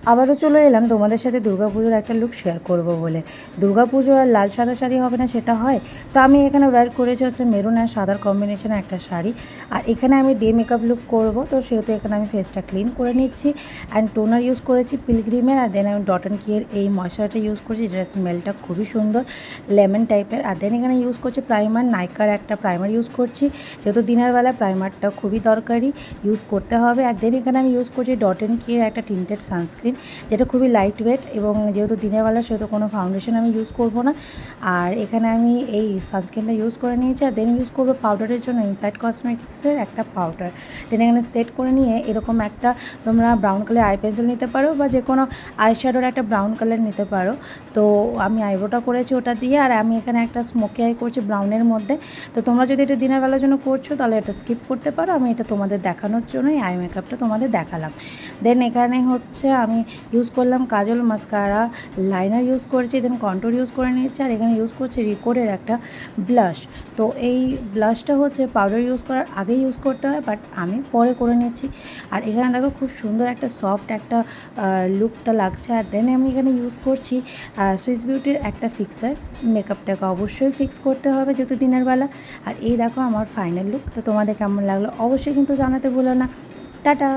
আবারও চলে এলাম তোমাদের সাথে দুর্গাপুজোর একটা লুক শেয়ার করব বলে। দুর্গাপুজো আর লাল সাদা শাড়ি হবে না সেটা হয়? তো আমি এখানে ওয়্যার করেছি হচ্ছে মেরুন আর সাদার কম্বিনেশনে একটা শাড়ি। আর এখানে আমি ডে মেকআপ লুক করব, তো সেহেতু এখানে আমি ফেসটা ক্লিন করে নিচ্ছি। অ্যান্ড টোনার ইউজ করেছি পিলগ্রিমের, আর দেন আমি ডট অ্যান্ড কিয়ের এই ময়শ্চারাইজারটা ইউজ করছি, যেটার স্মেলটা খুবই সুন্দর, লেমন টাইপের। আর দেন এখানে ইউজ করছি প্রাইমার, নাইকার একটা প্রাইমার ইউজ করছি, যেহেতু দিনের বেলা প্রাইমারটা খুবই দরকারি, ইউজ করতে হবে। আর দেন এখানে আমি ইউজ করছি ডট অ্যান্ড কিয়ের একটা টিন্টেড সানস্ক্রিন, যেটা খুবই লাইট ওয়েট, এবং যেহেতু দিনের বেলা সেহেতু কোনো ফাউন্ডেশন আমি ইউজ করব না। আর এখানে আমি এই সানস্ক্রিনটা ইউজ করে নিয়েছি। আর দেন ইউজ করবো পাউডারের জন্য ইনসাইড কসমেটিক্সের একটা পাউডার। দেন এখানে সেট করে নিয়ে এরকম একটা তোমরা ব্রাউন কালার আই পেন্সিল নিতে পারো, বা যে কোনো আই শ্যাডোর একটা ব্রাউন কালার নিতে পারো। তো আমি আইব্রোটা করেছি ওটা দিয়ে, আর আমি এখানে একটা স্মোকি আই করছি ব্রাউনের মধ্যে। তো তোমরা যদি এটা দিনের বেলার জন্য করছো তাহলে এটা স্কিপ করতে পারো, আমি এটা তোমাদের দেখানোর জন্যই আই মেকআপটা তোমাদের দেখালাম। দেন এখানে হচ্ছে আমি ইউজ করলাম কাজল, মাস্কারা, লাইনার ইউজ করেছি, দেন কন্ট্যুর ইউজ করে নিয়েছি। আর এখানে ইউজ করছি রিকোডের একটা ব্লাশ। তো এই ব্লাশটা হচ্ছে পাউডার ইউজ করার আগে ইউজ করতে হয়, বাট আমি পরে করে নিচ্ছি। আর এখানে দেখো খুব সুন্দর একটা সফট একটা লুকটা লাগছে। আর দেন আমি এখানে ইউজ করছি সুইস বিউটির একটা ফিক্সার। মেকআপটাকে অবশ্যই ফিক্স করতে হবে যেহেতু দিনের বেলা। আর এই দেখো আমার ফাইনাল লুক। তো তোমাদের কেমন লাগলো অবশ্যই কিন্তু জানাতে ভুলো না। টাটা।